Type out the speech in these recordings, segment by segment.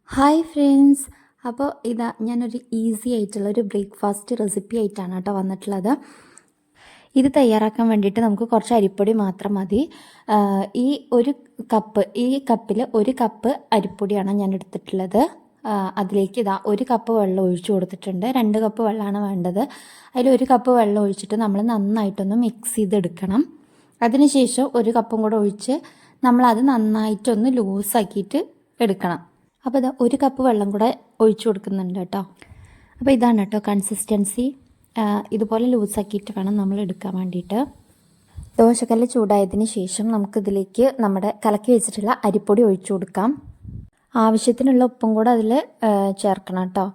Hi friends. അപ്പോൾ ഇതാ ഞാനൊരു ഈസി ആയിട്ടുള്ള ഒരു ബ്രേക്ക്ഫാസ്റ്റ് റെസിപ്പി ആയിട്ടാണ് കേട്ടോ വന്നിട്ടുള്ളത്. ഇത് തയ്യാറാക്കാൻ വേണ്ടിയിട്ട് നമുക്ക് കുറച്ച് അരിപ്പൊടി മാത്രം മതി. ഈ കപ്പിൽ ഒരു കപ്പ് അരിപ്പൊടിയാണ് ഞാൻ എടുത്തിട്ടുള്ളത്. അതിലേക്ക് ഇതാ ഒരു കപ്പ് വെള്ളം ഒഴിച്ചു കൊടുത്തിട്ടുണ്ട്. 2 കപ്പ് വെള്ളമാണ് വേണ്ടത്. അതിൽ ഒരു കപ്പ് വെള്ളം ഒഴിച്ചിട്ട് നമ്മൾ നന്നായിട്ടൊന്ന് മിക്സ് ചെയ്തെടുക്കണം. അതിനുശേഷം ഒരു കപ്പും കൂടെ ഒഴിച്ച് നമ്മളത് നന്നായിട്ടൊന്ന് ലൂസാക്കിയിട്ട് എടുക്കണം. അപ്പോൾ ഇതാ ഒരു കപ്പ് വെള്ളം കൂടെ ഒഴിച്ചു കൊടുക്കുന്നുണ്ട് കേട്ടോ. അപ്പോൾ ഇതാണ് കേട്ടോ കൺസിസ്റ്റൻസി. ഇതുപോലെ ലൂസാക്കിയിട്ട് വേണം നമ്മൾ എടുക്കാൻ വേണ്ടിയിട്ട്. ദോശക്കല്ല് ചൂടായതിന് ശേഷം നമുക്കിതിലേക്ക് നമ്മുടെ കലക്കി വെച്ചിട്ടുള്ള അരിപ്പൊടി ഒഴിച്ചു കൊടുക്കാം. ആവശ്യത്തിനുള്ള ഉപ്പും കൂടെ അതിൽ ചേർക്കണം കേട്ടോ.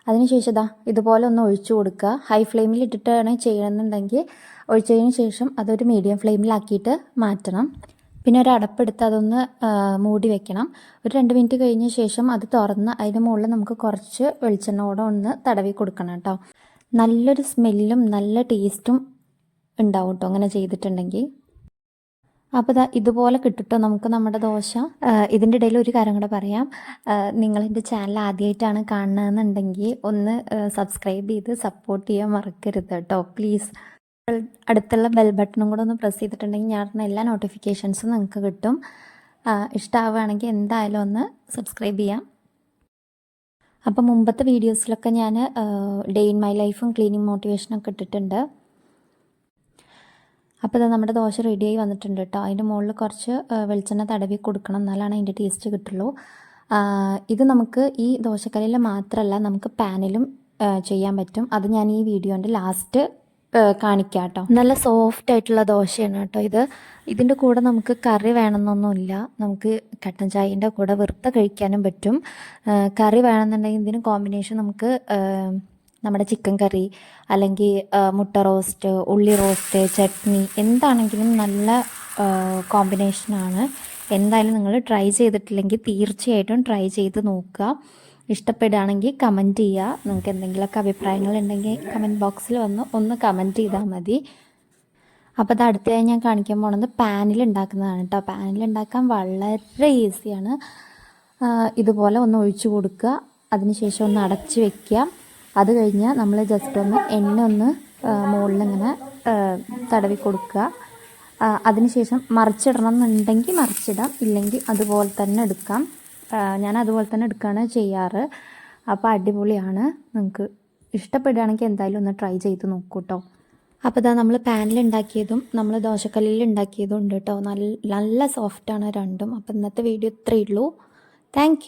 അതിനുശേഷം ഇതാ ഇതുപോലെ ഒന്ന് ഒഴിച്ചു കൊടുക്കുക. ഹൈ ഫ്ലെയിമിൽ ഇട്ടിട്ടാണ് ചെയ്യണമെന്നുണ്ടെങ്കിൽ ഒഴിച്ചതിന് ശേഷം അതൊരു മീഡിയം ഫ്ലെയിമിലാക്കിയിട്ട് മാറ്റണം. പിന്നെ ഒരു അടപ്പെടുത്ത് അതൊന്ന് മൂടി വെക്കണം. ഒരു 2 മിനിറ്റ് കഴിഞ്ഞ ശേഷം അത് തുറന്ന് അതിൻ്റെ മുകളിൽ നമുക്ക് കുറച്ച് വെളിച്ചെണ്ണ കൂടെ ഒന്ന് തടവി കൊടുക്കണം കേട്ടോ. നല്ലൊരു സ്മെല്ലും നല്ല ടേസ്റ്റും ഉണ്ടാവും കേട്ടോ അങ്ങനെ ചെയ്തിട്ടുണ്ടെങ്കിൽ. അപ്പോൾ ഇതുപോലെ കിട്ടിട്ടോ നമുക്ക് നമ്മുടെ ദോശ. ഇതിൻ്റെ ഇടയിൽ ഒരു കാര്യം കൂടെ പറയാം. നിങ്ങളെൻ്റെ ചാനൽ ആദ്യമായിട്ടാണ് കാണുന്നതെന്നുണ്ടെങ്കിൽ ഒന്ന് സബ്സ്ക്രൈബ് ചെയ്ത് സപ്പോർട്ട് ചെയ്യാൻ മറക്കരുത് കേട്ടോ പ്ലീസ്. അടുത്തുള്ള ബെൽ ബട്ടണും കൂടെ ഒന്ന് പ്രസ് ചെയ്തിട്ടുണ്ടെങ്കിൽ ഞാൻ എല്ലാ നോട്ടിഫിക്കേഷൻസും നിങ്ങൾക്ക് കിട്ടും. ഇഷ്ടമാവുകയാണെങ്കിൽ എന്തായാലും ഒന്ന് സബ്സ്ക്രൈബ് ചെയ്യാം. അപ്പോൾ മുമ്പത്തെ വീഡിയോസിലൊക്കെ ഞാൻ ഡേ ഇൻ മൈ ലൈഫും ക്ലീനിങ് മോട്ടിവേഷനൊക്കെ ഇട്ടിട്ടുണ്ട്. അപ്പോൾ നമ്മുടെ ദോശ റെഡിയായി വന്നിട്ടുണ്ട് കേട്ടോ. അതിൻ്റെ മുകളിൽ കുറച്ച് വെളിച്ചെണ്ണ തടവി കൊടുക്കണം, എന്നാലാണ് അതിൻ്റെ ടേസ്റ്റ് കിട്ടുള്ളൂ. ഇത് നമുക്ക് ഈ ദോശക്കല്ലിൽ മാത്രമല്ല നമുക്ക് പാനിലും ചെയ്യാൻ പറ്റും. അത് ഞാൻ ഈ വീഡിയോൻ്റെ ലാസ്റ്റ് കാണിക്കാം കേട്ടോ. നല്ല സോഫ്റ്റ് ആയിട്ടുള്ള ദോശയാണ് കേട്ടോ ഇത്. ഇതിൻ്റെ കൂടെ നമുക്ക് കറി വേണമെന്നൊന്നുമില്ല. നമുക്ക് കട്ടൻ ചായൻ്റെ കൂടെ വെറുതെ കഴിക്കാനും പറ്റും. കറി വേണമെന്നുണ്ടെങ്കിൽ ഇതിന് കോമ്പിനേഷൻ നമുക്ക് നമ്മുടെ ചിക്കൻ കറി അല്ലെങ്കിൽ മുട്ട റോസ്റ്റ്, ഉള്ളി റോസ്റ്റ്, ചട്നി എന്താണെങ്കിലും നല്ല കോമ്പിനേഷനാണ്. എന്തായാലും നിങ്ങൾ ട്രൈ ചെയ്തിട്ടില്ലെങ്കിൽ തീർച്ചയായിട്ടും ട്രൈ ചെയ്ത് നോക്കുക. ഇഷ്ടപ്പെടുകയാണെങ്കിൽ കമൻറ്റ് ചെയ്യുക. നിങ്ങൾക്ക് എന്തെങ്കിലുമൊക്കെ അഭിപ്രായങ്ങളുണ്ടെങ്കിൽ കമൻറ്റ് ബോക്സിൽ ഒന്ന് കമൻറ്റ് ചെയ്താൽ മതി. അപ്പോൾ അത് അടുത്തതായി ഞാൻ കാണിക്കാൻ പോകുന്നത് പാനിൽ ഉണ്ടാക്കുന്നതാണ് കേട്ടോ. പാനിൽ ഉണ്ടാക്കാൻ വളരെ ഈസിയാണ്. ഇതുപോലെ ഒന്ന് ഒഴിച്ചു കൊടുക്കുക. അതിനുശേഷം ഒന്ന് അടച്ച് വെക്കുക. അത് കഴിഞ്ഞ് നമ്മൾ ജസ്റ്റ് ഒന്ന് എണ്ണ ഒന്ന് മുകളിലിങ്ങനെ തടവി കൊടുക്കുക. അതിനുശേഷം മറിച്ചിടണം എന്നുണ്ടെങ്കിൽ മറിച്ചിടാം, ഇല്ലെങ്കിൽ അതുപോലെ തന്നെ എടുക്കാം. ഞാൻ അതുപോലെ തന്നെ എടുക്കുകയാണ് ചെയ്യാറ്. അപ്പോൾ അടിപൊളിയാണ്. നിങ്ങൾക്ക് ഇഷ്ടപ്പെടുകയാണെങ്കിൽ എന്തായാലും ഒന്ന് ട്രൈ ചെയ്ത് നോക്കൂ കേട്ടോ. അപ്പോൾ നമ്മൾ പാനിൽ ഉണ്ടാക്കിയതും നമ്മൾ ദോശക്കല്ലിൽ ഉണ്ടാക്കിയതും ഉണ്ട് കേട്ടോ. നല്ല സോഫ്റ്റാണ് രണ്ടും. അപ്പോൾ ഇന്നത്തെ വീഡിയോ ഇത്രയേ ഉള്ളൂ. താങ്ക്